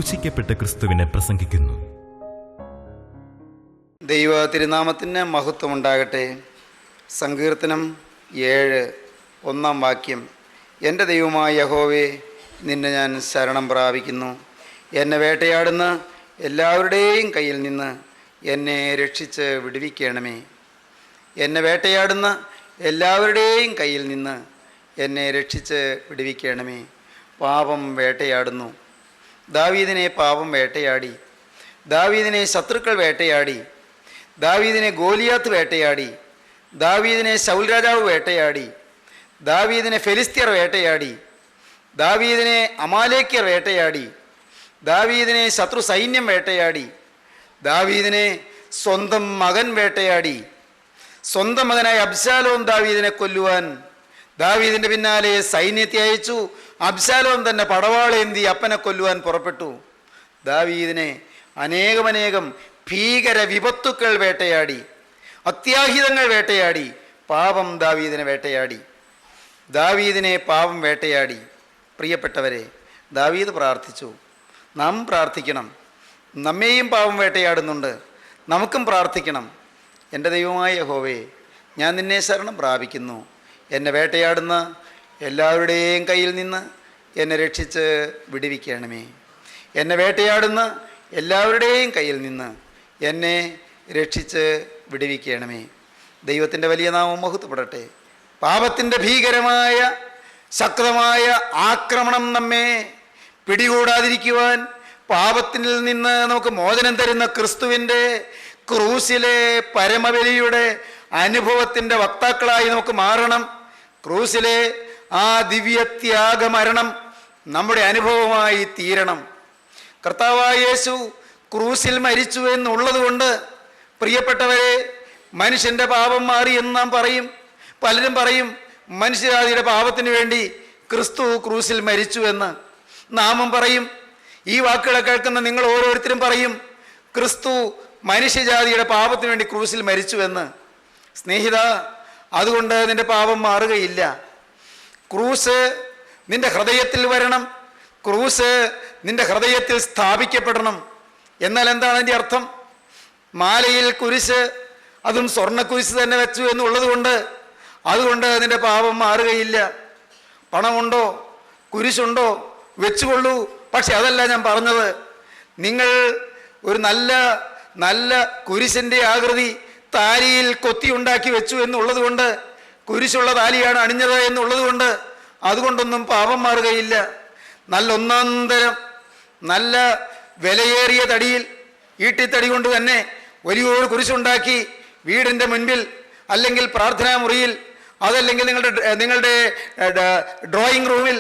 ക്രൂശിക്കപ്പെട്ട ക്രിസ്തുവിനെ പ്രസംഗിക്കുന്നു. ദൈവ തിരുനാമത്തിന് മഹത്വം ഉണ്ടാകട്ടെ. സങ്കീർത്തനം 7:1 എൻ്റെ ദൈവമായ യഹോവേ, നിന്നെ ഞാൻ ശരണം പ്രാപിക്കുന്നു. എന്നെ വേട്ടയാടുന്ന എല്ലാവരുടെയും കയ്യിൽ നിന്ന് എന്നെ രക്ഷിച്ച് വിടുവിക്കണമേ. എന്നെ വേട്ടയാടുന്ന എല്ലാവരുടെയും കയ്യിൽ നിന്ന് എന്നെ രക്ഷിച്ച് വിടുവിക്കണമേ. പാപം വേട്ടയാടുന്നു. ദാവീദിനെ പാപം വേട്ടയാടി. ദാവീദിനെ ശത്രുക്കൾ വേട്ടയാടി. ദാവീദിനെ ഗോലിയാത്ത് വേട്ടയാടി. ദാവീദിനെ ശൗൽ രാജാവ് വേട്ടയാടി. ദാവീദിനെ ഫെലിസ്ത്യർ വേട്ടയാടി. ദാവീദിനെ അമാലേക്യർ വേട്ടയാടി. ദാവീദിനെ ശത്രു സൈന്യം വേട്ടയാടി. ദാവീദിനെ സ്വന്തം മകൻ വേട്ടയാടി. സ്വന്തം മകനായ അബ്ശാലോം ദാവീദിനെ കൊല്ലുവാൻ ദാവീദിൻ്റെ പിന്നാലെ സൈന്യത്തെ അയച്ചു. അബ്ശാലോം തന്നെ പടവാളേന്തി അപ്പനെ കൊല്ലുവാൻ പുറപ്പെട്ടു. ദാവീദിനെ അനേകം ഭീകര വിപത്തുക്കൾ വേട്ടയാടി. അത്യാഹിതങ്ങൾ വേട്ടയാടി. പാപം ദാവീദിനെ വേട്ടയാടി. ദാവീദിനെ പാപം വേട്ടയാടി. പ്രിയപ്പെട്ടവരെ, ദാവീദ് പ്രാർത്ഥിച്ചു. നാം പ്രാർത്ഥിക്കണം. നമ്മെയും പാപം വേട്ടയാടുന്നുണ്ട്, നമുക്കും പ്രാർത്ഥിക്കണം. എൻ്റെ ദൈവമായ യഹോവേ, ഞാൻ നിന്നെ ശരണം പ്രാപിക്കുന്നു. എന്നെ വേട്ടയാടുന്ന എല്ലാവരുടെയും കയ്യിൽ നിന്ന് എന്നെ രക്ഷിച്ച് വിടുവിക്കണമേ. എന്നെ വേട്ടയാടുന്ന എല്ലാവരുടെയും കയ്യിൽ നിന്ന് എന്നെ രക്ഷിച്ച് വിടുവിക്കണമേ. ദൈവത്തിൻ്റെ വലിയ നാമം മഹത്വപ്പെടട്ടെ. പാപത്തിൻ്റെ ഭീകരമായ ശക്തമായ ആക്രമണം നമ്മെ പിടികൂടാതിരിക്കുവാൻ പാപത്തിൽ നിന്ന് നമുക്ക് മോചനം തരുന്ന ക്രിസ്തുവിൻ്റെ ക്രൂസിലെ പരമബലിയുടെ അനുഭവത്തിൻ്റെ വക്താക്കളായി നമുക്ക് മാറണം. ക്രൂസിലെ ആ ദിവ്യത്യാഗമരണം നമ്മുടെ അനുഭവമായി തീരണം. കർത്താവായ യേശു ക്രൂസിൽ മരിച്ചു എന്നുള്ളത് കൊണ്ട് പ്രിയപ്പെട്ടവരെ, മനുഷ്യൻ്റെ പാപം മാറി എന്ന് നാം പറയും. പലരും പറയും മനുഷ്യജാതിയുടെ പാപത്തിന് വേണ്ടി ക്രിസ്തു ക്രൂസിൽ മരിച്ചു എന്ന്. നാമും പറയും. ഈ വാക്കുകളെ കേൾക്കുന്ന നിങ്ങൾ ഓരോരുത്തരും പറയും ക്രിസ്തു മനുഷ്യജാതിയുടെ പാപത്തിന് വേണ്ടി ക്രൂസിൽ മരിച്ചു എന്ന്. സ്നേഹിത, അതുകൊണ്ട് നിന്റെ പാപം മാറുകയില്ല. ക്രൂസ് നിന്റെ ഹൃദയത്തിൽ വരണം. ക്രൂസ് നിന്റെ ഹൃദയത്തിൽ സ്ഥാപിക്കപ്പെടണം. എന്നാൽ എന്താണ് അതിൻ്റെ അർത്ഥം? മാലയിൽ കുരിശ്, അതും സ്വർണ്ണക്കുരിശ് തന്നെ വെച്ചു എന്നുള്ളത് കൊണ്ട് അതുകൊണ്ട് നിന്റെ പാപം മാറുകയില്ല. പണമുണ്ടോ, കുരിശുണ്ടോ, വെച്ചുകൊള്ളൂ. പക്ഷെ അതല്ല ഞാൻ പറഞ്ഞത്. നിങ്ങൾ ഒരു നല്ല കുരിശിൻ്റെ ആകൃതി താലിയിൽ കൊത്തിയുണ്ടാക്കി വെച്ചു എന്നുള്ളത് കൊണ്ട്, കുരിശുള്ള താലിയാണ് അണിഞ്ഞത് എന്നുള്ളത് കൊണ്ട് അതുകൊണ്ടൊന്നും പാപം മാറുകയില്ല. നല്ല ഒന്നാന്തരം നല്ല വിലയേറിയ തടിയിൽ, ഈട്ടിത്തടി കൊണ്ട് തന്നെ വലിയൊരു കുരിശുണ്ടാക്കി വീടിൻ്റെ മുൻപിൽ അല്ലെങ്കിൽ പ്രാർത്ഥനാ മുറിയിൽ, അതല്ലെങ്കിൽ നിങ്ങളുടെ ഡ്രോയിങ് റൂമിൽ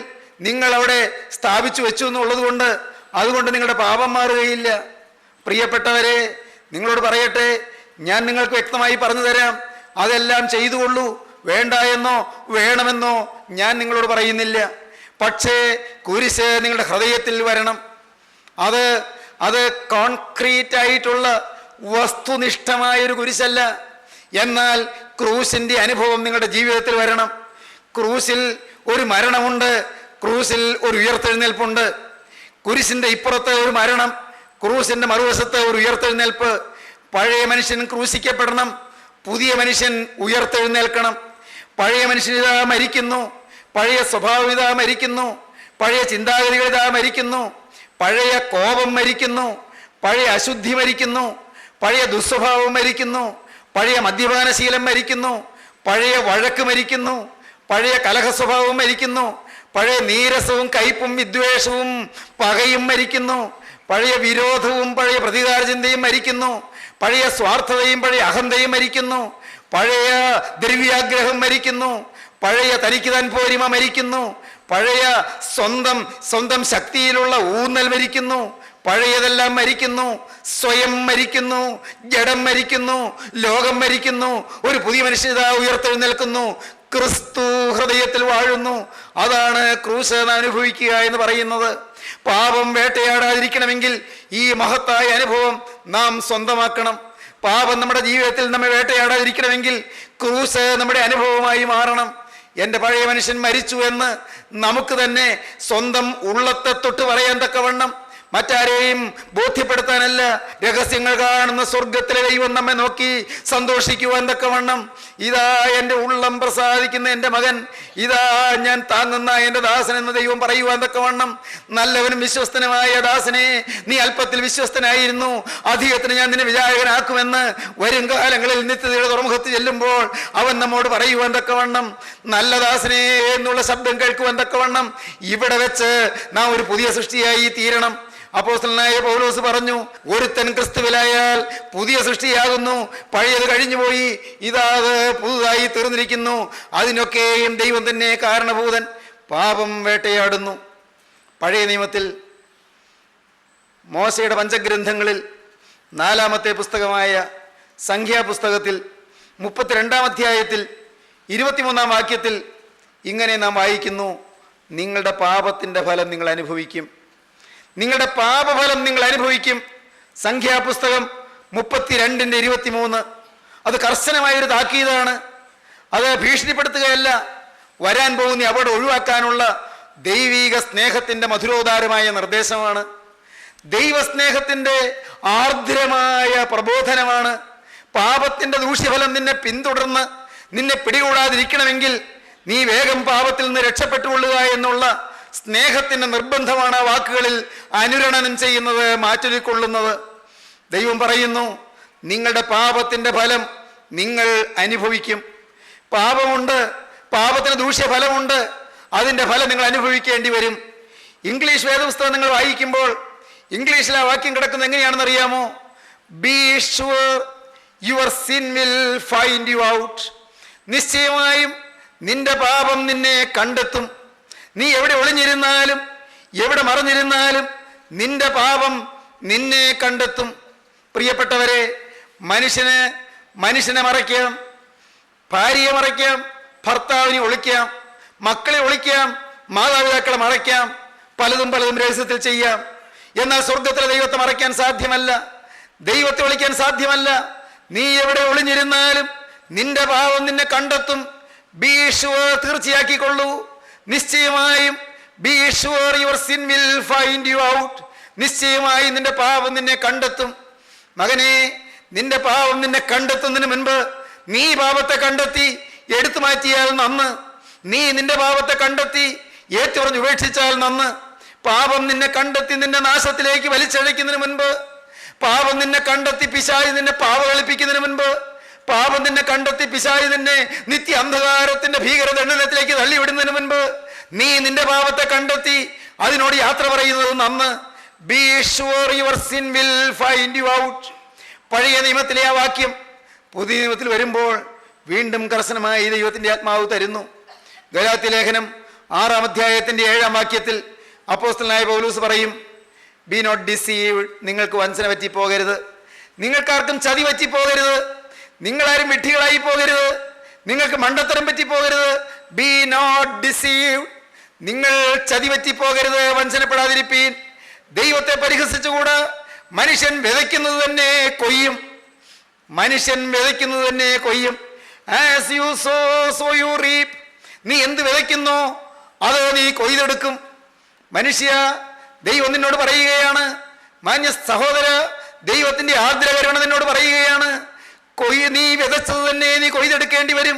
നിങ്ങളവിടെ സ്ഥാപിച്ചു വെച്ചു എന്നുള്ളത് കൊണ്ട് അതുകൊണ്ട് നിങ്ങളുടെ പാപം മാറുകയില്ല. പ്രിയപ്പെട്ടവരെ, നിങ്ങളോട് പറയട്ടെ, ഞാൻ നിങ്ങൾക്ക് വ്യക്തമായി പറഞ്ഞു തരാം. അതെല്ലാം ചെയ്തുകൊള്ളൂ. വേണ്ട എന്നോ വേണമെന്നോ ഞാൻ നിങ്ങളോട് പറയുന്നില്ല. പക്ഷേ കുരിശ് നിങ്ങളുടെ ഹൃദയത്തിൽ വരണം. അത് കോൺക്രീറ്റ് ആയിട്ടുള്ള വസ്തുനിഷ്ഠമായൊരു കുരിശല്ല. എന്നാൽ ക്രൂസിൻ്റെ അനുഭവം നിങ്ങളുടെ ജീവിതത്തിൽ വരണം. ക്രൂസിൽ ഒരു മരണമുണ്ട്, ക്രൂസിൽ ഒരു ഉയർത്തെഴുന്നേൽപ്പുണ്ട്. കുരിശിൻ്റെ ഇപ്പുറത്ത് ഒരു മരണം, ക്രൂസിൻ്റെ മറുവശത്ത് ഒരു ഉയർത്തെഴുന്നേൽപ്പ്. പഴയ മനുഷ്യൻ ക്രൂശിക്കപ്പെടണം, പുതിയ മനുഷ്യൻ ഉയർത്തെഴുന്നേൽക്കണം. പഴയ മനുഷ്യൻ ഇതാ മരിക്കുന്നു, പഴയ സ്വഭാവം ഇതാ മരിക്കുന്നു, പഴയ ചിന്താഗതികൾ ഇതാ മരിക്കുന്നു, പഴയ കോപം മരിക്കുന്നു, പഴയ അശുദ്ധി മരിക്കുന്നു, പഴയ ദുസ്വഭാവം മരിക്കുന്നു, പഴയ മദ്യപാനശീലം മരിക്കുന്നു, പഴയ വഴക്ക് മരിക്കുന്നു, പഴയ കലഹ സ്വഭാവം മരിക്കുന്നു, പഴയ നീരസവും കയ്പും വിദ്വേഷവും പകയും മരിക്കുന്നു, പഴയ വിരോധവും പഴയ പ്രതികാര ചിന്തയും മരിക്കുന്നു, പഴയ സ്വാർത്ഥതയും പഴയ അഹന്തയും മരിക്കുന്നു, പഴയ ദ്രവ്യാഗ്രഹം മരിക്കുന്നു, പഴയ തനിക്ക് താൻ പോരിമ മരിക്കുന്നു, പഴയ സ്വന്തം ശക്തിയിലുള്ള ഊന്നൽ മരിക്കുന്നു, പഴയതെല്ലാം മരിക്കുന്നു. സ്വയം മരിക്കുന്നു, ജഡം മരിക്കുന്നു, ലോകം മരിക്കുന്നു. ഒരു പുതിയ മനുഷ്യത ഉയർത്തെഴുന്നേൽക്കുന്നു. ക്രിസ്തു ഹൃദയത്തിൽ വാഴുന്നു. അതാണ് ക്രൂശ് അനുഭവിക്കുക എന്ന് പറയുന്നത്. പാപം വേട്ടയാടാതിരിക്കണമെങ്കിൽ ഈ മഹത്തായ അനുഭവം നാം സ്വന്തമാക്കണം. പാപം നമ്മുടെ ജീവിതത്തിൽ നമ്മെ വേട്ടയാടാതിരിക്കണമെങ്കിൽ ക്രൂശ് നമ്മുടെ അനുഭവമായി മാറണം. എൻ്റെ പഴയ മനുഷ്യൻ മരിച്ചു എന്ന് നമുക്ക് തന്നെ സ്വന്തം ഉള്ളത്തെ തൊട്ട് പറയാൻ തക്കവണ്ണം മറ്റാരെയും ബോധ്യപ്പെടുത്താനല്ല. രഹസ്യങ്ങൾ കാണുന്ന സ്വർഗത്തിലെ ദൈവം നമ്മെ നോക്കി സന്തോഷിക്കുവാൻ തക്കവണ്ണം, ഇതാ എൻ്റെ ഉള്ളം പ്രസാദിക്കുന്ന എൻ്റെ മകൻ, ഇതാ ഞാൻ താങ്ങുന്ന എൻ്റെ ദാസൻ എന്ന് ദൈവം പറയുവാൻ തക്കവണ്ണം, നല്ലവനും വിശ്വസ്തനുമായ ദാസനെ, നീ അല്പത്തിൽ വിശ്വസ്തനായിരുന്നു, അധികത്തിന് ഞാൻ നിന്നെ വിചാരകനാക്കുമെന്ന് വരും കാലങ്ങളിൽ നിത്യതയുടെ തുറമുഖത്ത് ചെല്ലുമ്പോൾ അവൻ നമ്മോട് പറയുവാൻ തക്കവണ്ണം, നല്ല ദാസനെ എന്നുള്ള ശബ്ദം കേൾക്കുവാൻ തക്കവണ്ണം ഇവിടെ വെച്ച് നാം ഒരു പുതിയ സൃഷ്ടിയായി തീരണം. അപ്പോസ്തലനായ പൗലോസ് പറഞ്ഞു, ഒരുത്തൻ ക്രിസ്തുവിലായാൽ പുതിയ സൃഷ്ടിയാകുന്നു, പഴയത് കഴിഞ്ഞുപോയി, ഇതാ പുതുതായി തീർന്നിരിക്കുന്നു. അതിനൊക്കെയും ദൈവം തന്നെ കാരണഭൂതൻ. പാപം വേട്ടയാടുന്നു. പഴയ നിയമത്തിൽ മോശയുടെ പഞ്ചഗ്രന്ഥങ്ങളിൽ 4-ാമത്തെ പുസ്തകമായ സംഖ്യാപുസ്തകത്തിൽ 32-ാം അധ്യായത്തിൽ 23-ാം വാക്യത്തിൽ ഇങ്ങനെ നാം വായിക്കുന്നു, നിങ്ങളുടെ പാപത്തിൻ്റെ ഫലം നിങ്ങൾ അനുഭവിക്കും, നിങ്ങളുടെ പാപഫലം നിങ്ങൾ അനുഭവിക്കും. സംഖ്യാപുസ്തകം 32:23. അത് കർശനമായൊരു താക്കീതാണ്. അത് ഭീഷണിപ്പെടുത്തുകയല്ല, വരാൻ പോകുന്ന അവിടെ ഒഴിവാക്കാനുള്ള ദൈവീക സ്നേഹത്തിൻ്റെ മധുരോദാരമായ നിർദ്ദേശമാണ്. ദൈവസ്നേഹത്തിൻ്റെ ആർദ്രമായ പ്രബോധനമാണ്. പാപത്തിൻ്റെ ദൂഷ്യഫലം നിന്നെ പിന്തുടർന്ന് നിന്നെ പിടികൂടാതിരിക്കണമെങ്കിൽ നീ വേഗം പാപത്തിൽ നിന്ന് രക്ഷപ്പെട്ടുകൊള്ളുക എന്നുള്ള സ്നേഹത്തിൻ്റെ നിർബന്ധമാണ് ആ വാക്കുകളിൽ അനുരണനം ചെയ്യുന്നത്, മാറ്റൊരുക്കൊള്ളുന്നത്. ദൈവം പറയുന്നു, നിങ്ങളുടെ പാപത്തിൻ്റെ ഫലം നിങ്ങൾ അനുഭവിക്കും. പാപമുണ്ട്, പാപത്തിന് ദൂഷ്യഫലമുണ്ട്, അതിൻ്റെ ഫലം നിങ്ങൾ അനുഭവിക്കേണ്ടി വരും. ഇംഗ്ലീഷ് വേദപുസ്തകം നിങ്ങൾ വായിക്കുമ്പോൾ ഇംഗ്ലീഷിൽ ആ വാക്യം കിടക്കുന്നത് എങ്ങനെയാണെന്ന് അറിയാമോ? Be sure your sin will find you out. നിശ്ചയമായും നിന്റെ പാപം നിന്നെ കണ്ടെത്തും. നീ എവിടെ ഒളിഞ്ഞിരുന്നാലും എവിടെ മറഞ്ഞിരുന്നാലും നിന്റെ പാപം നിന്നെ കണ്ടെത്തും. പ്രിയപ്പെട്ടവരെ, മനുഷ്യനെ മറയ്ക്കാം, ഭാര്യയെ മറയ്ക്കാം, ഭർത്താവിനെ ഒളിക്കാം, മക്കളെ ഒളിക്കാം, മാതാപിതാക്കളെ മറയ്ക്കാം, പലതും രഹസ്യത്തിൽ ചെയ്യാം. എന്നാൽ സ്വർഗത്തിലെ ദൈവത്തെ മറയ്ക്കാൻ സാധ്യമല്ല, ദൈവത്തെ ഒളിക്കാൻ സാധ്യമല്ല. നീ എവിടെ ഒളിഞ്ഞിരുന്നാലും നിന്റെ പാപം നിന്നെ കണ്ടെത്തും. ബി ഷുവർ, തീർച്ചയാക്കിക്കൊള്ളൂ, നിശ്ചയമായും be sure your sin will find you out. നിശ്ചയമായും നിന്റെ പാപം നിന്നെ കണ്ടെത്തും. മകനെ, നിന്റെ പാപം നിന്നെ കണ്ടെത്തുന്നതിന് മുൻപ് നീ പാപത്തെ കണ്ടെത്തി എടുത്തു മാറ്റിയാൽ നന്ന്. നീ നിന്റെ പാപത്തെ കണ്ടെത്തി ഏറ്റുപറഞ്ഞ് ഉപേക്ഷിച്ചാൽ നന്ന്. പാപം നിന്നെ കണ്ടെത്തി നിന്റെ നാശത്തിലേക്ക് വലിച്ചഴയ്ക്കുന്നതിന് മുൻപ്, പാപം നിന്നെ കണ്ടെത്തി പിശാച് നിന്നെ പാപ കളിപ്പിക്കുന്നതിന് മുൻപ്, പാപം നിന്നെ കണ്ടെത്തി പിശാച് നിന്നെ നിത്യ അന്ധകാരത്തിന്റെ ഭീകരദണ്ഡനത്തിലേക്ക് തള്ളിവിടുന്നതിന് മുൻപ് നീ നിന്റെ പാപത്തെ കണ്ടെത്തി അതിനോട് യാത്ര പറയുന്നത് നന്ന്. Be sure your sin will find you out. പഴയ നിയമത്തിലെ ആ വാക്യം പുതിയ നിയമത്തിൽ വരുമ്പോൾ വീണ്ടും കർശനമായി ദൈവത്തിന്റെ ആത്മാവ് തരുന്നു. ഗലാത്യ ലേഖനം 6-ാം അധ്യായത്തിന്റെ 7-ാം വാക്യത്തിൽ അപ്പോസ്തലനായ പൗലോസ് പറയും, ബി നോട്ട് ഡിസീവ്ഡ്. നിങ്ങൾക്ക് വഞ്ചന പറ്റിപ്പോകരുത്, നിങ്ങൾക്കാർക്കും ചതി പറ്റിപ്പോകരുത്, നിങ്ങളാരും വിഡ്ഢികളായി പോകരുത്, നിങ്ങൾക്ക് മണ്ടത്തരം പറ്റിപ്പോകരുത്. B not deceived. നിങ്ങൾ ചതി പറ്റിപ്പോകരുത്, വഞ്ചനപ്പെടാതിരിപ്പീൻ. ദൈവത്തെ പരിഹസിച്ചുകൂടാ. മനുഷ്യൻ വിതയ്ക്കുന്നത് തന്നെ കൊയ്യും, മനുഷ്യൻ വിതയ്ക്കുന്നത് തന്നെ കൊയ്യും. As you sow so you reap. നീ എന്ത് വിതയ്ക്കുന്നോ അത് നീ കൊയ്തെടുക്കും. മനുഷ്യ, ദൈവം നിന്നോട് പറയുകയാണ്, മാന്യ സഹോദര, ദൈവത്തിന്റെ ആർദ്രകരുണ നിന്നോട് പറയുകയാണ്, നീ വിതച്ചത് തന്നെ നീ കൊയ്തെടുക്കേണ്ടി വരും.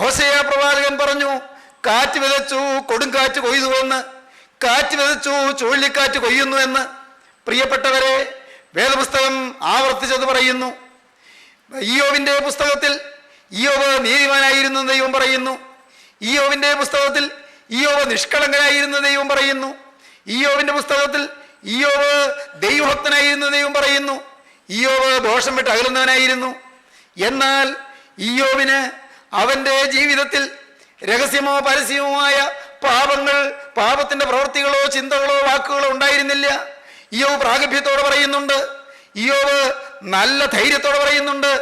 ഹോശേയ പ്രവാചകൻ പറഞ്ഞു, കാറ്റ് വിതച്ചു കൊടുങ്കാറ്റ് കൊയ്തു എന്ന്, കാറ്റ് വിതച്ചു ചുഴലിക്കാറ്റ് കൊയ്യുന്നു എന്ന്. പ്രിയപ്പെട്ടവരെ, വേദപുസ്തകം ആവർത്തിച്ചത് പറയുന്നു. ഇയ്യോബിന്റെ പുസ്തകത്തിൽ ഇയ്യോബ് നീതിമാനായിരുന്നു ദൈവം പറയുന്നു. ഇയ്യോബിന്റെ പുസ്തകത്തിൽ ഇയ്യോബ് നിഷ്കളങ്കനായിരുന്നു ദൈവം പറയുന്നു. ഇയ്യോബിന്റെ പുസ്തകത്തിൽ ഇയ്യോബ് ദൈവഭക്തനായിരുന്നു ദൈവം പറയുന്നു. ഇയ്യോബ് ദോഷം വിട്ട് അകലുന്നവനായിരുന്നു. എന്നാൽ ഇയ്യോബിന് അവന്റെ ജീവിതത്തിൽ രഹസ്യമോ പരസ്യമോമായ പാപത്തിന്റെ പ്രവൃത്തികളോ ചിന്തകളോ വാക്കുകളോ ഉണ്ടായിരുന്നില്ല. ഇയ്യോബ് പ്രാഗൽഭ്യത്തോടെ പറയുന്നുണ്ട്, ഇയ്യോബ് നല്ല ധൈര്യത്തോടെ പറയുന്നുണ്ട്,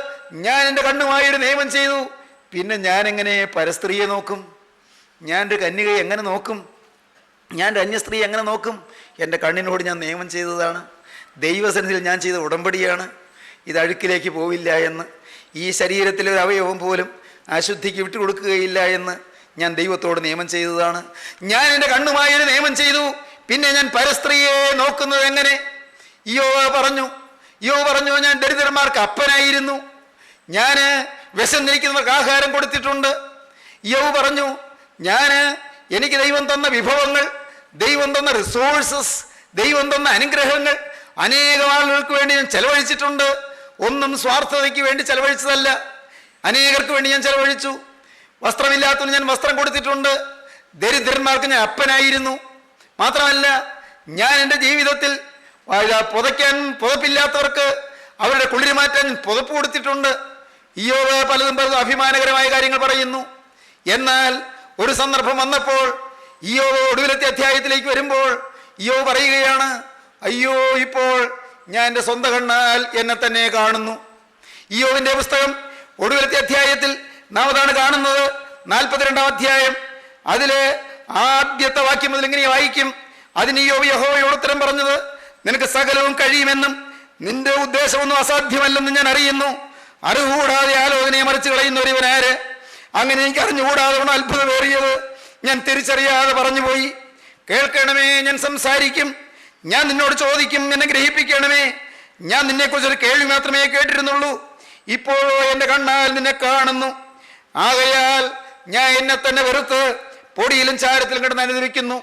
ഞാൻ എൻ്റെ കണ്ണുമായിട്ട് നിയമം ചെയ്തു, പിന്നെ ഞാൻ എങ്ങനെ പരസ്ത്രീയെ നോക്കും, ഞാൻ ഒരു കന്യകയെ എങ്ങനെ നോക്കും, ഞാൻ ഒരു അന്യസ്ത്രീ എങ്ങനെ നോക്കും? എൻ്റെ കണ്ണിനോട് ഞാൻ നിയമം ചെയ്തതാണ്, ദൈവസന്നിധിയിൽ ഞാൻ ചെയ്ത ഉടമ്പടിയാണ്, ഇത് അഴുക്കിലേക്ക് പോവില്ല എന്ന്, ഈ ശരീരത്തിലെ ഒരു അവയവം പോലും അശുദ്ധിക്ക് വിട്ടുകൊടുക്കുകയില്ല എന്ന് ഞാൻ ദൈവത്തോട് നിയമം ചെയ്തതാണ്. ഞാൻ എൻ്റെ കണ്ണുമായൊരു നിയമം ചെയ്തു, പിന്നെ ഞാൻ പരസ്ത്രീയെ നോക്കുന്നത് എങ്ങനെ? യോബ് പറഞ്ഞു ഞാൻ ദരിദ്രന്മാർക്ക് അപ്പനായിരുന്നു, ഞാൻ വിശന്നിരിക്കുന്നവർക്ക് ആഹാരം കൊടുത്തിട്ടുണ്ട്. യോബ് പറഞ്ഞു എനിക്ക് ദൈവം തന്ന വിഭവങ്ങൾ, ദൈവം തന്ന റിസോഴ്സസ്, ദൈവം തന്ന അനുഗ്രഹങ്ങൾ അനേകം ആളുകൾക്ക് വേണ്ടി ഞാൻ ചെലവഴിച്ചിട്ടുണ്ട്. ഒന്നും സ്വാർത്ഥതയ്ക്ക് വേണ്ടി ചെലവഴിച്ചതല്ല, അനേകർക്ക് വേണ്ടി ഞാൻ ചെലവഴിച്ചു. വസ്ത്രമില്ലാത്തവന് ഞാൻ വസ്ത്രം കൊടുത്തിട്ടുണ്ട്, ദരിദ്രന്മാർക്ക് ഞാൻ അപ്പനായിരുന്നു. മാത്രമല്ല, ഞാൻ എൻ്റെ ജീവിതത്തിൽ പുതയ്ക്കാൻ പുതപ്പില്ലാത്തവർക്ക് അവരുടെ കുളിര് മാറ്റാൻ പുതപ്പ് കൊടുത്തിട്ടുണ്ട്. ഇയ്യോബ് പലതും അഭിമാനകരമായ കാര്യങ്ങൾ പറയുന്നു. എന്നാൽ ഒരു സന്ദർഭം വന്നപ്പോൾ ഇയ്യോബ് ഒടുവിലത്തെ അധ്യായത്തിലേക്ക് വരുമ്പോൾ ഇയ്യോബ് പറയുകയാണ്, അയ്യോ, ഇപ്പോൾ ഞാൻ എൻ്റെ സ്വന്തം കണ്ണാൽ എന്നെ തന്നെ കാണുന്നു. ഇയ്യോബിന്റെ പുസ്തകം ഒടുവിലത്തെ അധ്യായത്തിൽ നാം അതാണ് കാണുന്നത്. 42-ാം അധ്യായം അതിലെ ആദ്യത്തെ വാക്യം മുതൽ ഇങ്ങനെ വായിക്കും. അതിന് ഇയ്യോബ് യഹോവയോട് ഉത്തരം പറഞ്ഞത്, നിനക്ക് സകലവും കഴിയുമെന്നും നിന്റെ ഉദ്ദേശമൊന്നും അസാധ്യമല്ലെന്നും ഞാൻ അറിയുന്നു. അറിവുകൂടാതെ ആലോചനയെ മറിച്ച് കളയുന്ന ഒരുവനാര്? അങ്ങനെ എനിക്ക് അറിഞ്ഞുകൂടാതെ അത്ഭുതമേറിയത് ഞാൻ തിരിച്ചറിയാതെ പറഞ്ഞുപോയി. കേൾക്കണമേ, ഞാൻ സംസാരിക്കും, ഞാൻ നിന്നോട് ചോദിക്കും, എന്നെ ഗ്രഹിപ്പിക്കണമേ. ഞാൻ നിന്നെക്കുറിച്ചൊരു കേൾവി മാത്രമേ കേട്ടിരുന്നുള്ളൂ, ഇപ്പോഴോ എൻ്റെ കണ്ണാൽ നിന്നെ കാണുന്നു. ആകയാൽ ഞാൻ എന്നെ തന്നെ വെറുത്ത് പൊടിയിലും ചാരത്തിലും കിടന്ന് അനുഭവിക്കുന്നു.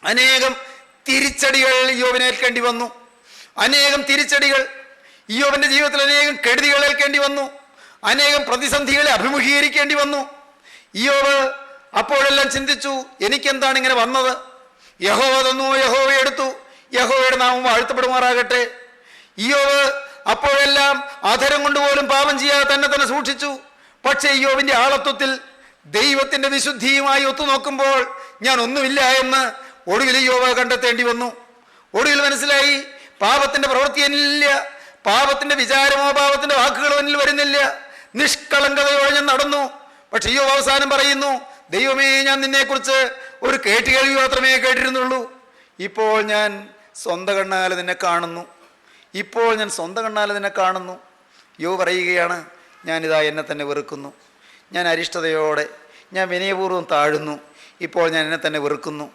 അനേകം തിരിച്ചടികൾ ഇയ്യോബിന് ഏൽക്കേണ്ടി വന്നു. അനേകം തിരിച്ചടികൾ ഇയ്യോബിന്റെ ജീവിതത്തിൽ, അനേകം കെടുതികൾ ഏൽക്കേണ്ടി വന്നു. അനേകം പ്രതിസന്ധികളെ അഭിമുഖീകരിക്കേണ്ടി വന്നു. ഇയ്യോബ് അപ്പോഴെല്ലാം ചിന്തിച്ചു, എനിക്കെന്താണ് ഇങ്ങനെ വന്നത്? യഹോവ തന്നു, യഹോവ എടുത്തു, യഹോവയുടെ നാമം വാഴ്ത്തപ്പെടുമാറാകട്ടെ. ഇയ്യോബ് അപ്പോഴെല്ലാം അധരം കൊണ്ടുപോലും പാപം ചെയ്യാതെ തന്നെ സൂക്ഷിച്ചു. പക്ഷേ ഇയ്യോബിന്റെ ആളത്വത്തിൽ ദൈവത്തിന്റെ വിശുദ്ധിയുമായി ഒത്തുനോക്കുമ്പോൾ ഞാൻ ഒന്നുമില്ല എന്ന് ഒടുവിൽ ഇയ്യോബ് കണ്ടെത്തേണ്ടി വന്നു. ഒടുവിൽ മനസ്സിലായി, പാപത്തിന്റെ പ്രവൃത്തി എന്നിലില്ല, പാപത്തിന്റെ വിചാരമോ പാപത്തിന്റെ വാക്കുകളോ എന്നിൽ വരുന്നില്ല, നിഷ്കളങ്കതയോടെ ഞാൻ നടന്നു. പക്ഷെ ഇയ്യോബ് അവസാനം പറയുന്നു, ദൈവമേ, ഞാൻ നിന്നെക്കുറിച്ച് ഒരു കേട്ടുകേൾവി മാത്രമേ കേട്ടിരുന്നുള്ളൂ, ഇപ്പോൾ ഞാൻ സ്വന്തം കണ്ണാലെ നിന്നെ കാണുന്നു. ഇപ്പോൾ ഞാൻ സ്വന്തം കണ്ണാലെ നിന്നെ കാണുന്നു. യോബ് പറയുകയാണ്, ഞാനിതാ എന്നെ തന്നെ വെറുക്കുന്നു, ഞാൻ അരിഷ്ടതയോടെ, ഞാൻ വിനയപൂർവ്വം താഴുന്നു. ഇപ്പോൾ ഞാൻ എന്നെ തന്നെ വെറുക്കുന്നു,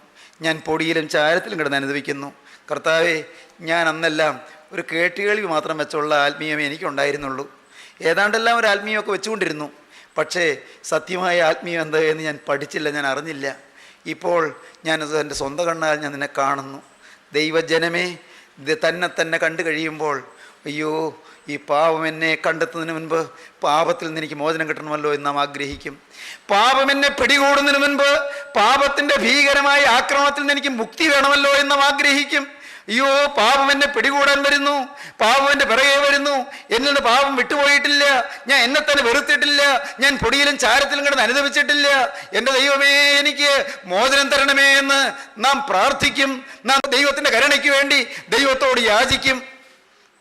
ഞാൻ പൊടിയിലും ചാരത്തിലും കിടന്ന് അനുഭവിക്കുന്നു. കർത്താവേ, ഞാൻ അന്നെല്ലാം ഒരു കേട്ടുകേൾവി മാത്രം വെച്ചുള്ള ആത്മീയമേ എനിക്കുണ്ടായിരുന്നുള്ളൂ. ഏതാണ്ടെല്ലാം ഒരു ആത്മീയമൊക്കെ വെച്ചുകൊണ്ടിരുന്നു, പക്ഷേ സത്യമായ ആത്മീയം എന്ത് എന്ന് ഞാൻ പഠിച്ചില്ല, ഞാൻ അറിഞ്ഞില്ല. ഇപ്പോൾ ഞാനത് എൻ്റെ സ്വന്തം കണ്ണാൽ ഞാൻ നിന്നെ കാണുന്നു. ദൈവജനമേ, ഇത് തന്നെ കണ്ടു കഴിയുമ്പോൾ, അയ്യോ, ഈ പാപം എന്നെ കണ്ടെത്തുന്നതിന് മുൻപ് പാപത്തിൽ നിന്ന് എനിക്ക് മോചനം കിട്ടണമല്ലോ എന്ന് നാം ആഗ്രഹിക്കും. പാപം എന്നെ പിടികൂടുന്നതിന് മുൻപ് പാപത്തിൻ്റെ ഭീകരമായ ആക്രമണത്തിൽ നിന്ന് എനിക്ക് മുക്തി വേണമല്ലോ എന്ന് നാം ആഗ്രഹിക്കും. അയ്യോ, പാപം എന്നെ പിടികൂടാൻ വരുന്നു, പാപം എൻ്റെ പിറകെ വരുന്നു, എന്നിൽ നിന്ന് പാപം വിട്ടുപോയിട്ടില്ല, ഞാൻ എന്നെ തന്നെ വെറുത്തിട്ടില്ല, ഞാൻ പൊടിയിലും ചാരത്തിലും കിടന്ന് അനുഭവിച്ചിട്ടില്ല. എൻ്റെ ദൈവമേ, എനിക്ക് മോചനം തരണമേ എന്ന് നാം പ്രാർത്ഥിക്കും. നാം ദൈവത്തിൻ്റെ കരുണയ്ക്ക് വേണ്ടി ദൈവത്തോട് യാചിക്കും.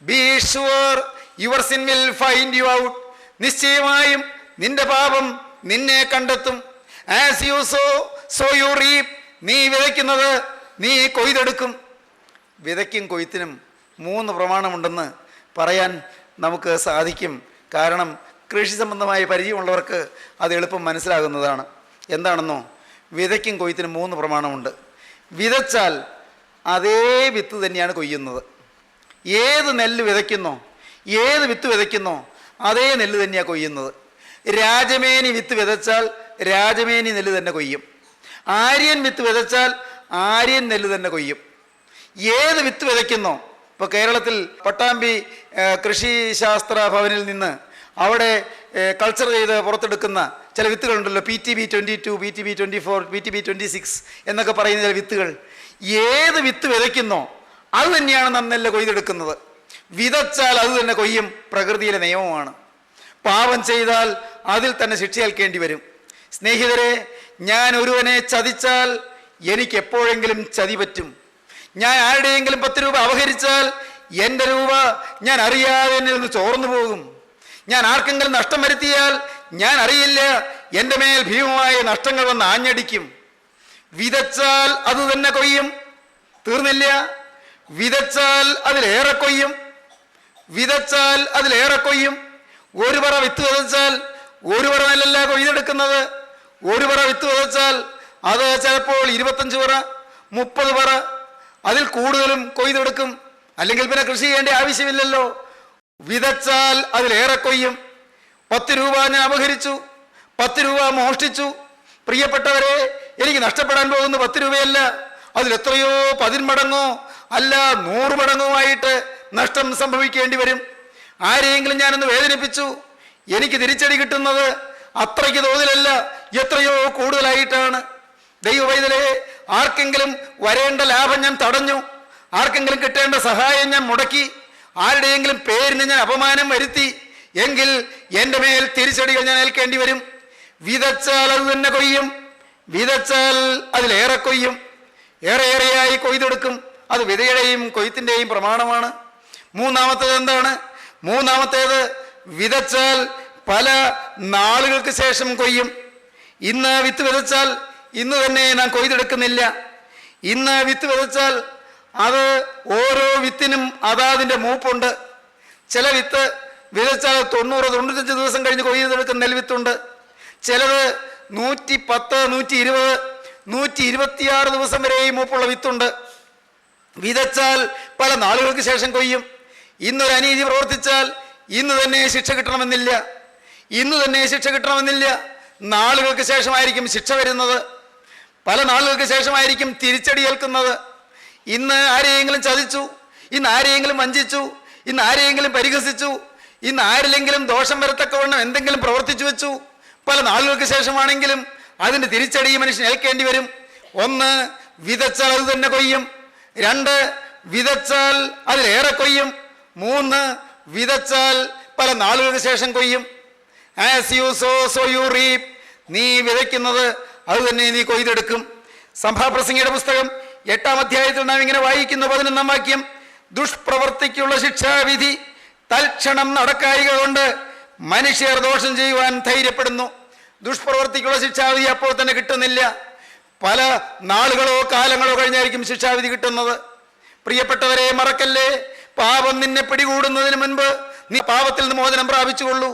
Be sure your sin will find you out. നിശ്ചയമായും നിന്റെ പാപം നിന്നെ കണ്ടെത്തും. As you sow you reap. നീ വിതയ്ക്കുന്നത് നീ കൊയ്തെടുക്കും. വിതയ്ക്കും കൊയ്ത്തിനും 3 പ്രമാണമുണ്ടെന്ന് പറയാൻ നമുക്ക് സാധിക്കും. കാരണം കൃഷി സംബന്ധമായ പരിചയമുള്ളവർക്ക് അത് എളുപ്പം മനസ്സിലാകുന്നതാണ്. എന്താണെന്നോ, വിതയ്ക്കും കൊയ്ത്തിനും 3 പ്രമാണമുണ്ട്. വിതച്ചാൽ അതേ വിത്ത് തന്നെയാണ് കൊയ്യുന്നത്. ഏത് നെല്ല് വിതയ്ക്കുന്നോ, ഏത് വിത്ത് വിതയ്ക്കുന്നോ അതേ നെല്ല് തന്നെയാണ് കൊയ്യുന്നത്. രാജമേനി വിത്ത് വിതച്ചാൽ രാജമേനി നെല്ല് തന്നെ കൊയ്യും. ആര്യൻ വിത്ത് വിതച്ചാൽ ആര്യൻ നെല്ല് തന്നെ കൊയ്യും. ഏത് വിത്ത് വിതയ്ക്കുന്നോ, ഇപ്പോൾ കേരളത്തിൽ പട്ടാമ്പി കൃഷിശാസ്ത്ര ഭവനിൽ നിന്ന് അവിടെ കൾച്ചർ ചെയ്ത് പുറത്തെടുക്കുന്ന ചില വിത്തുകളുണ്ടല്ലോ, PTB 22, PTB 24, PTB 26 എന്നൊക്കെ പറയുന്ന ചില വിത്തുകൾ. ഏത് വിത്ത് വിതയ്ക്കുന്നോ അത് തന്നെയാണ് നാം നെല്ല് കൊയ്തെടുക്കുന്നത്. വിതച്ചാൽ അത് തന്നെ കൊയ്യും. പ്രകൃതിയിലെ നിയമമാണ്. പാപം ചെയ്താൽ അതിൽ തന്നെ ശിക്ഷയേൽക്കേണ്ടി വരും. സ്നേഹിതരെ, ഞാൻ ഒരുവനെ ചതിച്ചാൽ എനിക്ക് എപ്പോഴെങ്കിലും ചതി പറ്റും. ഞാൻ ആരുടെയെങ്കിലും 10 രൂപ അപഹരിച്ചാൽ എൻ്റെ രൂപ ഞാൻ അറിയാതെ എന്നിൽ നിന്ന് ചോർന്നു പോകും. ഞാൻ ആർക്കെങ്കിലും നഷ്ടം വരുത്തിയാൽ ഞാൻ അറിയില്ല, എൻ്റെ മേൽ ഭീമമായ നഷ്ടങ്ങൾ വന്ന് ആഞ്ഞടിക്കും. വിതച്ചാൽ അത് തന്നെ കൊയ്യും. തീർന്നില്ല, വിതച്ചാൽ അതിലേറെ കൊയ്യും. വിതച്ചാൽ അതിലേറെ കൊയ്യും. ഒരു പറ വിത്ത് വിതച്ചാൽ ഒരു പറ നെല്ലല്ല കൊയ്തെടുക്കുന്നത്. ഒരു പറ വിത്ത് വിതച്ചാൽ അത് ചിലപ്പോൾ 25 പറ, 30 പറ, അതിൽ കൂടുതലും കൊയ്തെടുക്കും. അല്ലെങ്കിൽ പിന്നെ കൃഷി ചെയ്യേണ്ട ആവശ്യമില്ലല്ലോ. വിതച്ചാൽ അതിലേറെ കൊയ്യും. 10 രൂപ ഞാൻ അപഹരിച്ചു, 10 രൂപ മോഷ്ടിച്ചു. പ്രിയപ്പെട്ടവരെ, എനിക്ക് നഷ്ടപ്പെടാൻ പോകുന്ന 10 രൂപയല്ല, അതിലെത്രയോ 10 മടങ്ങോ അല്ല 100 മടങ്ങുമായിട്ട് നഷ്ടം സംഭവിക്കേണ്ടി വരും. ആരെയെങ്കിലും ഞാനൊന്ന് വേദനിപ്പിച്ചു, എനിക്ക് തിരിച്ചടി കിട്ടുന്നത് അത്രയ്ക്ക് തോതിലല്ല, എത്രയോ കൂടുതലായിട്ടാണ്. ദൈവവൈതലേ, ആർക്കെങ്കിലും വരേണ്ട ലാഭം ഞാൻ തടഞ്ഞു, ആർക്കെങ്കിലും കിട്ടേണ്ട സഹായം ഞാൻ മുടക്കി, ആരുടെയെങ്കിലും പേരിന് ഞാൻ അപമാനം വരുത്തി എങ്കിൽ എൻ്റെ മേൽ തിരിച്ചടികൾ ഞാൻ ഏൽക്കേണ്ടി വരും. വിതച്ചാൽ അത് തന്നെ കൊയ്യും, വിതച്ചാൽ അതിലേറെ കൊയ്യും. ഏറെയേറെയായി കൊയ്തെടുക്കും. അത് വിതയുടെയും കൊയ്ത്തിൻ്റെയും പ്രമാണമാണ്. മൂന്നാമത്തേത് എന്താണ്? മൂന്നാമത്തേത് വിതച്ചാൽ പല നാളുകൾക്ക് ശേഷം കൊയ്യും. ഇന്ന് വിത്ത് വിതച്ചാൽ ഇന്ന് തന്നെ നാം കൊയ്തെടുക്കുന്നില്ല. ഇന്ന് വിത്ത് വിതച്ചാൽ അത് ഓരോ വിത്തിനും അതാതിൻ്റെ മൂപ്പുണ്ട്. ചില വിത്ത് വിതച്ചാൽ 90-95 ദിവസം കഴിഞ്ഞ് കൊയ്തെടുക്കുന്ന നെൽവിത്തുണ്ട്. ചിലത് 110, 120, 126 ദിവസം വരെ ഈ മൂപ്പുള്ള വിത്തുണ്ട്. വിതച്ചാൽ പല നാളുകൾക്ക് ശേഷം കൊയ്യും. ഇന്നൊരു അനീതി പ്രവർത്തിച്ചാൽ ഇന്ന് തന്നെ ശിക്ഷ കിട്ടണമെന്നില്ല, ഇന്ന് തന്നെ ശിക്ഷ കിട്ടണമെന്നില്ല. നാളുകൾക്ക് ശേഷമായിരിക്കും ശിക്ഷ വരുന്നത്, പല നാളുകൾക്ക് ശേഷമായിരിക്കും തിരിച്ചടി ഏൽക്കുന്നത്. ഇന്ന് ആരെയെങ്കിലും ചതിച്ചു, ഇന്ന് ആരെയെങ്കിലും വഞ്ചിച്ചു, ഇന്ന് ആരെയെങ്കിലും പരിഹസിച്ചു, ഇന്ന് ആരിലെങ്കിലും ദോഷം വരത്തക്കവണ്ണം എന്തെങ്കിലും പ്രവർത്തിച്ചു വെച്ചു, പല നാളുകൾക്ക് ശേഷമാണെങ്കിലും അതിൻ്റെ തിരിച്ചടി മനുഷ്യൻ ഏൽക്കേണ്ടി വരും. 1, വിതച്ചാൽ അത് തന്നെ കൊയ്യും. 2, വിതച്ചാൽ അതിലേറെ കൊയ്യും. 3, വിതച്ചാൽ പല നാളുകൾക്ക് ശേഷം കൊയ്യും. As you sow so you reap. നീ വിതയ്ക്കുന്നത് അത് തന്നെ നീ കൊയ്തെടുക്കും. സംഭാപ്രസംഗിയുടെ പുസ്തകം 8-ാം അധ്യായത്തിൽ നാം ഇങ്ങനെ വായിക്കുന്ന 11-ാം വാക്യം, ദുഷ്പ്രവർത്തിക്കുള്ള ശിക്ഷാവിധി തൽക്ഷണം നടക്കായിക കൊണ്ട് മനുഷ്യർ ദോഷം ചെയ്യുവാൻ ധൈര്യപ്പെടുന്നു. ദുഷ്പ്രവർത്തിക്കുള്ള ശിക്ഷാവിധി അപ്പോൾ തന്നെ കിട്ടുന്നില്ല, പല നാളുകളോ കാലങ്ങളോ കഴിഞ്ഞായിരിക്കും ശിക്ഷാവിധി കിട്ടുന്നത്. പ്രിയപ്പെട്ടവരെ, മറക്കല്ലേ, പാപം നിന്നെ പിടികൂടുന്നതിന് മുൻപ് നീ പാപത്തിൽ നിന്ന് മോചനം പ്രാപിച്ചുകൊള്ളൂ.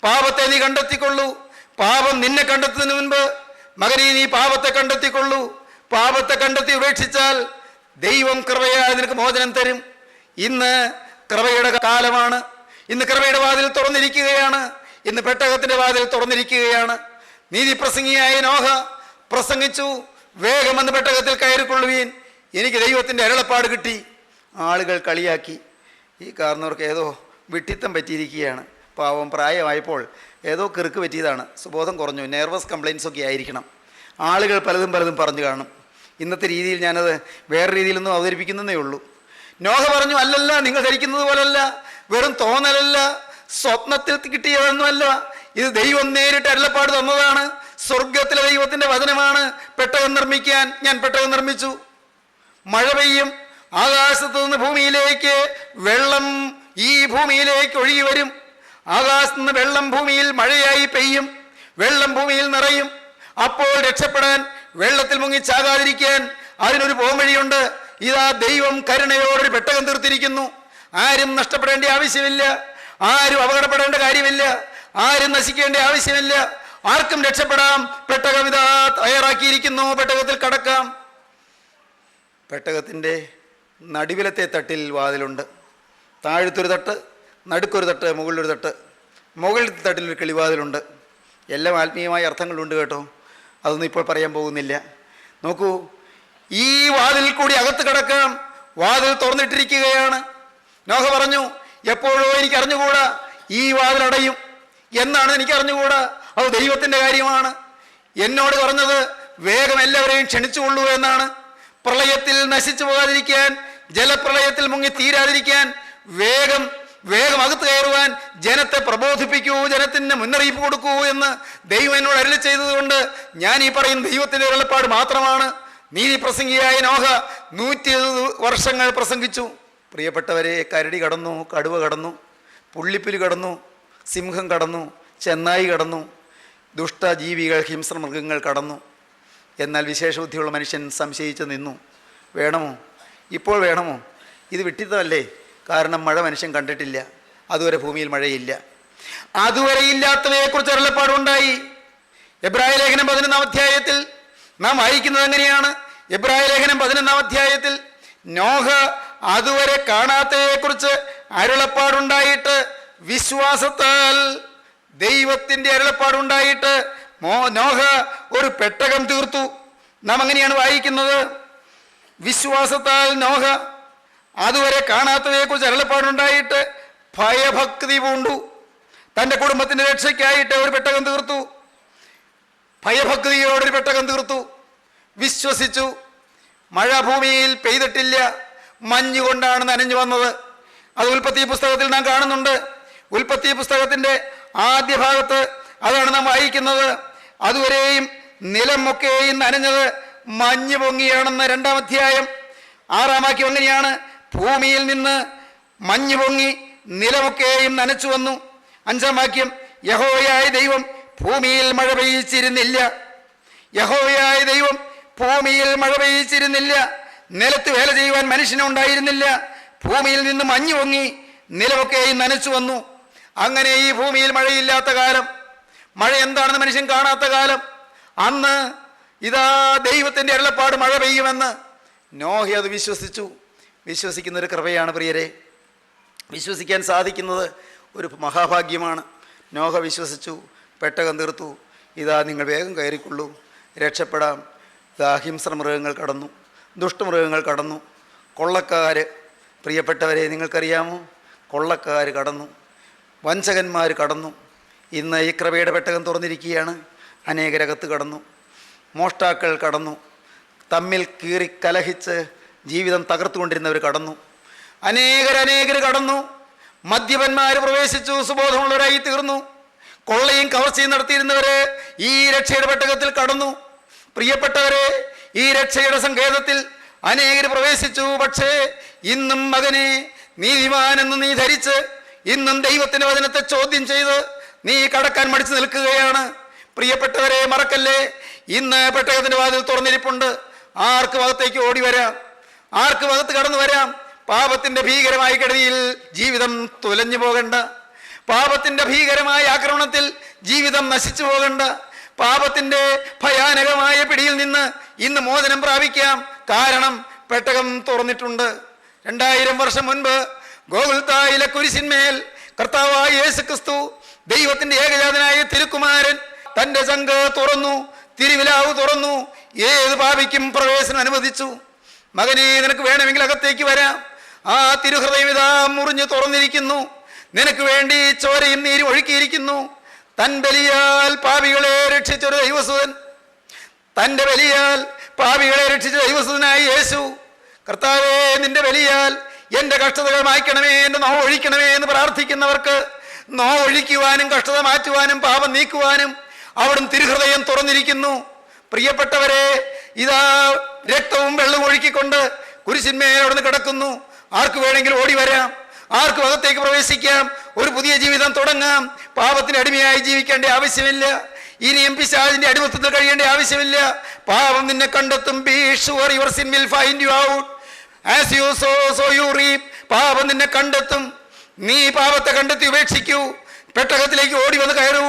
പാപത്തെ നീ കണ്ടെത്തിക്കൊള്ളൂ. പാപം നിന്നെ കണ്ടെത്തുന്നതിന് മുൻപ് മകനീ നീ പാപത്തെ കണ്ടെത്തിക്കൊള്ളൂ. പാപത്തെ കണ്ടെത്തി ഉപേക്ഷിച്ചാൽ ദൈവം കൃപയായി നിനക്ക് മോചനം തരും. ഇന്ന് കൃപയുടെ കാലമാണ്. ഇന്ന് കൃപയുടെ വാതിൽ തുറന്നിരിക്കുകയാണ്. ഇന്ന് പെട്ടകത്തിന്റെ വാതിൽ തുറന്നിരിക്കുകയാണ്. നീതി പ്രസംഗിയായ നോഹ പ്രസംഗിച്ചു, വേഗമെന്ന് പെട്ടകത്തിൽ കയറിക്കൊള്ളുവീൻ, എനിക്ക് ദൈവത്തിൻ്റെ അരുളപ്പാട് കിട്ടി. ആളുകൾ കളിയാക്കി, ഈ കാരണവർക്ക് ഏതോ വിട്ടിത്തം പറ്റിയിരിക്കുകയാണ്, പാവം പ്രായമായപ്പോൾ ഏതോ കിറുക്ക് പറ്റിയതാണ്, സുബോധം കുറഞ്ഞു, നെർവസ് കംപ്ലയിൻസ് ഒക്കെ ആയിരിക്കണം. ആളുകൾ പലതും പറഞ്ഞു കാണും. ഇന്നത്തെ രീതിയിൽ ഞാനത് വേറെ രീതിയിലൊന്നും അവതരിപ്പിക്കുന്നതേ ഉള്ളൂ. നോഹ പറഞ്ഞു, അല്ലല്ല, നിങ്ങൾ ധരിക്കുന്നത് പോലല്ല, വെറും തോന്നലല്ല, സ്വപ്നത്തിൽ കിട്ടിയതൊന്നുമല്ല, ഇത് ദൈവം നേരിട്ട് അരുളപ്പാട് തന്നതാണ്. സ്വർഗത്തിലെ ദൈവത്തിൻ്റെ വചനമാണ്. പെട്ടകം നിർമ്മിക്കാൻ ഞാൻ പെട്ടകം നിർമ്മിച്ചു. മഴ പെയ്യും, ആകാശത്ത് നിന്ന് ഭൂമിയിലേക്ക് വെള്ളം ഈ ഭൂമിയിലേക്ക് ഒഴുകി വരും. ആകാശത്ത് നിന്ന് വെള്ളം ഭൂമിയിൽ മഴയായി പെയ്യും, വെള്ളം ഭൂമിയിൽ നിറയും. അപ്പോൾ രക്ഷപ്പെടാൻ, വെള്ളത്തിൽ മുങ്ങി ചാകാതിരിക്കാൻ അതിനൊരു പോംവഴിയുണ്ട്. ഇതാ ദൈവം കരുണയോടൊരു പെട്ടകം തീർത്തിരിക്കുന്നു. ആരും നഷ്ടപ്പെടേണ്ട ആവശ്യമില്ല, ആരും അപകടപ്പെടേണ്ട കാര്യമില്ല, ആരും നശിക്കേണ്ട ആവശ്യമില്ല, ആർക്കും രക്ഷപ്പെടാം. പെട്ടകം ഇതാ തയ്യാറാക്കിയിരിക്കുന്നു, പെട്ടകത്തിൽ കടക്കാം. പെട്ടകത്തിൻ്റെ നടുവിലത്തെ തട്ടിൽ വാതിലുണ്ട്. താഴത്തൊരു തട്ട്, നടുക്കൊരു തട്ട്, മുകളിലൊരു തട്ട്. മുകളിലത്തെ തട്ടിലൊരു കിളിവാതിലുണ്ട്. എല്ലാം ആത്മീയമായ അർത്ഥങ്ങളുണ്ട് കേട്ടോ, അതൊന്നും ഇപ്പോൾ പറയാൻ പോകുന്നില്ല. നോക്കൂ, ഈ വാതിൽ കൂടി അകത്ത് കിടക്കാം. വാതിൽ തുറന്നിട്ടിരിക്കുകയാണ്. നോഹ പറഞ്ഞു, എപ്പോഴോ എനിക്ക് അറിഞ്ഞുകൂടാ ഈ വാതിൽ അടയും എന്നാണ് എനിക്ക് അറിഞ്ഞുകൂടാ, അത് ദൈവത്തിൻ്റെ കാര്യമാണ്. എന്നോട് പറഞ്ഞത് വേഗം എല്ലാവരെയും ക്ഷണിച്ചുകൊള്ളൂ എന്നാണ്. പ്രളയത്തിൽ നശിച്ചു പോകാതിരിക്കാൻ, ജലപ്രളയത്തിൽ മുങ്ങി തീരാതിരിക്കാൻ വേഗം അകത്ത് കയറുവാൻ ജനത്തെ പ്രബോധിപ്പിക്കൂ, ജനത്തിന് മുന്നറിയിപ്പ് കൊടുക്കൂ എന്ന് ദൈവം എന്നോട് അരുളി ചെയ്തതുകൊണ്ട് ഞാൻ ഈ പറയുന്ന ദൈവത്തിൻ്റെ അരുളപ്പാട് മാത്രമാണ്. നീതി പ്രസംഗിയായ നോഹ 120 വർഷങ്ങൾ പ്രസംഗിച്ചു. പ്രിയപ്പെട്ടവരെ, കരടി കടന്നു, കടുവ കടന്നു, പുള്ളിപ്പുലി കടന്നു, സിംഹം കടന്നു, ചെന്നായി കടന്നു, ദുഷ്ടജീവികൾ, ഹിംസ്രമൃഗങ്ങൾ കടന്നു. എന്നാൽ വിശേഷബുദ്ധിയുള്ള മനുഷ്യൻ സംശയിച്ച് നിന്നു. വേണമോ? ഇപ്പോൾ വേണമോ? ഇത് വിട്ടിത്തമല്ലേ? കാരണം മഴ മനുഷ്യൻ കണ്ടിട്ടില്ല, അതുവരെ ഭൂമിയിൽ മഴയില്ല. അതുവരെ ഇല്ലാത്തവയെക്കുറിച്ച് അരുളപ്പാടുണ്ടായി. എബ്രായ ലേഖനം 11-ാം അധ്യായത്തിൽ നാം വായിക്കുന്നത് എങ്ങനെയാണ്? എബ്രായ ലേഖനം 11-ാം അധ്യായത്തിൽ നോഹ അതുവരെ കാണാത്തതിനെക്കുറിച്ച് അരുളപ്പാടുണ്ടായിട്ട് വിശ്വാസത്താൽ ദൈവത്തിൻ്റെ അരുളപ്പാടുണ്ടായിട്ട് നോഹ ഒരു പെട്ടകം തീർത്തു. നാം അങ്ങനെയാണ് വായിക്കുന്നത്. വിശ്വാസത്താൽ നോഹ അതുവരെ കാണാത്തതിനെക്കുറിച്ച് അരുളപ്പാടുണ്ടായിട്ട് ഭയഭക്തി പൂണ്ടു. തൻ്റെ കുടുംബത്തിൻ്റെ രക്ഷയ്ക്കായിട്ട് ഒരു പെട്ടകം തീർത്തു. ഭയഭക്തിയോടൊരു പെട്ടകം തീർത്തു. വിശ്വസിച്ചു. മഴ ഭൂമിയിൽ പെയ്തിട്ടില്ല, മഞ്ഞുകൊണ്ടാണ് നനഞ്ഞു വന്നത്. അത് ഉൽപ്പത്തി പുസ്തകത്തിൽ നാം കാണുന്നുണ്ട്. ഉൽപ്പത്തി പുസ്തകത്തിൻ്റെ ആദ്യ ഭാഗത്ത് അതാണ് നാം വായിക്കുന്നത്. അതുവരെയും നിലമൊക്കെയും നനഞ്ഞത് മഞ്ഞ് പൊങ്ങിയാണെന്ന് 2-ാം അധ്യായം 6-ാം വാക്യം അങ്ങനെയാണ്. ഭൂമിയിൽ നിന്ന് മഞ്ഞ് പൊങ്ങി നിലമൊക്കെയും നനച്ചു വന്നു. 5-ാം വാക്യം യഹോവയായ ദൈവം ഭൂമിയിൽ മഴ പെയ്യിച്ചിരുന്നില്ല. യഹോവയായ ദൈവം ഭൂമിയിൽ മഴ പെയ്യിച്ചിരുന്നില്ല. നിലത്ത് വേല ചെയ്യുവാൻ മനുഷ്യനുണ്ടായിരുന്നില്ല. ഭൂമിയിൽ നിന്ന് മഞ്ഞ് പൊങ്ങി നിലമൊക്കെയും നനച്ചു വന്നു. അങ്ങനെ ഈ ഭൂമിയിൽ മഴയില്ലാത്ത കാലം, മഴ എന്താണെന്ന് മനുഷ്യൻ കാണാത്ത കാലം, അന്ന് ഇതാ ദൈവത്തിൻ്റെ അരുളപ്പാട് മഴ പെയ്യുമെന്ന് നോഹ അത് വിശ്വസിച്ചു. വിശ്വസിക്കുന്നൊരു കൃപയാണ് പ്രിയരെ. വിശ്വസിക്കാൻ സാധിക്കുന്നത് ഒരു മഹാഭാഗ്യമാണ്. നോഹ വിശ്വസിച്ചു, പെട്ടകം തീർത്തു. ഇതാ നിങ്ങൾ വേഗം കയറിക്കൊള്ളൂ, രക്ഷപ്പെടാം. ഇതാ ഹിംസ്ര മൃഗങ്ങൾ കടന്നു, ദുഷ്ടമൃഗങ്ങൾ കടന്നു, കൊള്ളക്കാർ, പ്രിയപ്പെട്ടവരെ നിങ്ങൾക്കറിയാമോ, കൊള്ളക്കാർ കടന്നു, വഞ്ചകന്മാർ കടന്നു. ഇന്ന് ഈ കൃപയുടെ പെട്ടകം തുറന്നിരിക്കുകയാണ്. അനേകരകത്ത് കടന്നു, മോഷ്ടാക്കൾ കടന്നു, തമ്മിൽ കീറി കലഹിച്ച് ജീവിതം തകർത്തുകൊണ്ടിരുന്നവർ കടന്നു, അനേകർ കടന്നു. മദ്യപന്മാർ പ്രവേശിച്ചു, സുബോധമുള്ളവരായി തീർന്നു. കൊള്ളയും കവർച്ചയും നടത്തിയിരുന്നവർ ഈ രക്ഷയുടെ പെട്ടകത്തിൽ കടന്നു. പ്രിയപ്പെട്ടവരെ, ഈ രക്ഷയുടെ സങ്കേതത്തിൽ അനേകർ പ്രവേശിച്ചു. പക്ഷേ ഇന്നും മകനെ നീതിമാനെന്ന് നീ ധരിച്ച് ഇന്നും ദൈവത്തിൻ്റെ വചനത്തെ ചോദ്യം ചെയ്ത് നീ കടക്കാൻ മടിച്ചു നിൽക്കുകയാണ്. പ്രിയപ്പെട്ടവരെ, മറക്കല്ലേ, ഇന്ന് പെട്ടകത്തിൻ്റെ വാതിൽ തുറന്നിരിപ്പുണ്ട്. ആർക്കും അകത്തേക്ക് ഓടി വരാം, ആർക്കും അകത്ത് കടന്നു വരാം. പാപത്തിൻ്റെ ഭീകരമായ കെടുതിയിൽ ജീവിതം തുലഞ്ഞു പോകണ്ട. പാപത്തിൻ്റെ ഭീകരമായ ആക്രമണത്തിൽ ജീവിതം നശിച്ചു പോകണ്ട. പാപത്തിൻ്റെ ഭയാനകമായ പിടിയിൽ നിന്ന് ഇന്ന് മോചനം പ്രാപിക്കാം. കാരണം പെട്ടകം തുറന്നിട്ടുണ്ട്. 2000 വർഷം മുൻപ് ഗോകുൽത്തായിലെ കുരിശിന്മേൽ കർത്താവായ യേശുക്രിസ്തു, ദൈവത്തിൻ്റെ ഏകജാതനായ തിരുക്കുമാരൻ, തൻ്റെ ചങ്ക് തുറന്നു, തിരുവിലാവ് തുറന്നു, ഏത് പാപിക്കും പ്രവേശനം അനുവദിച്ചു. മകനെ, നിനക്ക് വേണമെങ്കിൽ അകത്തേക്ക് വരാം. ആ തിരുഹൃദയം ഇതാ മുറിഞ്ഞ് തുറന്നിരിക്കുന്നു. നിനക്ക് വേണ്ടി ചോരയും നീരും ഒഴുക്കിയിരിക്കുന്നു. തൻ ബലിയാൽ പാപികളെ രക്ഷിച്ചൊരു ദൈവസുതൻ, തൻ്റെ ബലിയാൽ പാപികളെ രക്ഷിച്ച ദൈവസുതനായി യേശു. കർത്താവേ, നിന്റെ ബലിയാൽ എൻ്റെ കഷ്ടതകൾ മായ്ക്കണമേ, എൻ്റെ നോവ് ഒഴിക്കണമേ എന്ന് പ്രാർത്ഥിക്കുന്നവർക്ക് നോവ് ഒഴിക്കുവാനും കഷ്ടത മാറ്റുവാനും പാപം നീക്കുവാനും അവിടുന്ന് തിരുഹൃദയം തുറന്നിരിക്കുന്നു. പ്രിയപ്പെട്ടവരെ, ഇതാ രക്തവും വെള്ളവും ഒഴുക്കിക്കൊണ്ട് കുരിശിന്മേൽ അവിടുന്ന് കിടക്കുന്നു. ആർക്ക് വേണമെങ്കിലും ഓടി വരാം, ആർക്കും അകത്തേക്ക് പ്രവേശിക്കാം, ഒരു പുതിയ ജീവിതം തുടങ്ങാം. പാപത്തിന് അടിമയായി ജീവിക്കേണ്ട ആവശ്യമില്ല. ഇനിയും പിശാചിന്റെ അടിമത്തത്തിൽ കഴിയേണ്ട ആവശ്യമില്ല. പാപം നിന്നെ കണ്ടെത്തും. Be sure your sin will find you out. As you sow, so you reap. പാപം നിന്നെ കണ്ടെത്തും. നീ പാപത്തെ കണ്ടെത്തി ഉപേക്ഷിക്കൂ. പെട്ടകത്തിലേക്ക് ഓടി വന്ന് കയറൂ.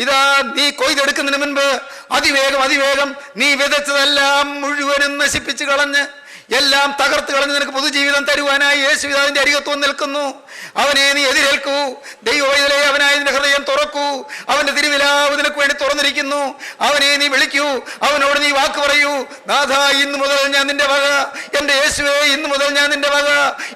ഇതാ, നീ കൊയ്തെടുക്കുന്നതിന് മുൻപ് അതിവേഗം നീ വിതച്ചതെല്ലാം മുഴുവനും നശിപ്പിച്ച് കളഞ്ഞ്, എല്ലാം തകർത്ത് കളഞ്ഞ് നിനക്ക് പുതുജീവിതം തരുവാനായി യേശു അതിൻ്റെ അരികത്വം നിൽക്കുന്നു. അവനെ നീ എതിരേൽക്കൂ. ദൈവവൈതലേ, അവനായി നിന്റെ ഹൃദയം തുറക്കൂ. അവൻ്റെ തിരുവിലാവ് നിനക്ക് വേണ്ടി തുറന്നിരിക്കുന്നു. അവനെ നീ വിളിക്കൂ. അവനോട് നീ വാക്ക് പറയൂ. നാഥ, ഇന്ന് മുതൽ ഞാൻ നിന്റെ വക. എൻ്റെ യേശുവേ, ഇന്ന് മുതൽ ഞാൻ നിന്റെ വക.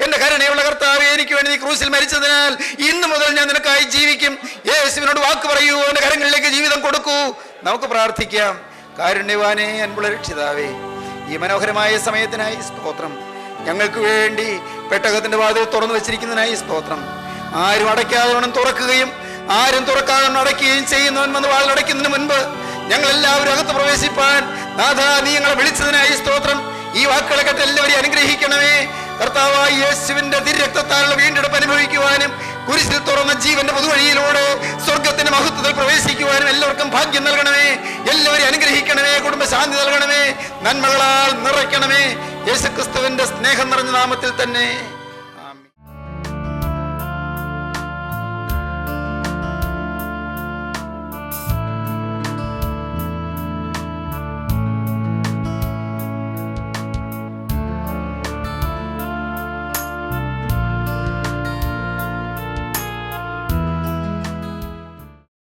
എൻ്റെ കരുണയുള്ള കർത്താവേ, എനിക്ക് വേണ്ടി നീ ക്രൂസിൽ മരിച്ചതിനാൽ ഇന്ന് മുതൽ ഞാൻ നിനക്കായി ജീവിക്കും. യേശുവിനോട് വാക്ക് പറയൂ. അവൻ്റെ കരങ്ങളിലേക്ക് ജീവിതം കൊടുക്കൂ. നമുക്ക് പ്രാർത്ഥിക്കാം. കാരുണ്യവാനേ, അൻപുള്ള രക്ഷിതാവേ, ഈ മനോഹരമായ സമയത്തിനായി സ്തോത്രം. ഞങ്ങൾക്ക് വേണ്ടി പെട്ടകത്തിന്റെ വാതിൽ തുറന്നു വെച്ചിരിക്കുന്നതിനായി സ്തോത്രം. ആരും അടയ്ക്കാതെ വേണം തുറക്കുകയും ആരും തുറക്കാതെ അടയ്ക്കുകയും ചെയ്യുന്നവൻ വന്ന് വാതിലടയ്ക്കുന്നതിന് മുൻപ് ഞങ്ങളെല്ലാവരും അകത്ത് പ്രവേശിപ്പാൻ നാഥ, നീ ഞങ്ങളെ വിളിച്ചതിനായി സ്തോത്രം. ഈ വാക്കുകളെ കേട്ട് എല്ലാവരെയും അനുഗ്രഹിക്കണമേ. കർത്താവായ യേശുവിന്റെ തിരുരക്തത്താലുള്ള വീണ്ടെടുപ്പ് അനുഭവിക്കുവാനും കുരിശിൽ തുറന്ന ജീവന്റെ പുതുവഴിയിലൂടെ സ്വർഗത്തിന്റെ മഹത്വത്തിൽ പ്രവേശിക്കുവാനും എല്ലാവർക്കും ഭാഗ്യം നൽകണമേ. എല്ലാവരെയും അനുഗ്രഹിക്കണമേ. കുടുംബശാന്തി നൽകണമേ. നന്മകളാൽ നിറയ്ക്കണമേ. യേശുക്രിസ്തുവിന്റെ സ്നേഹം നിറഞ്ഞ നാമത്തിൽ തന്നെ.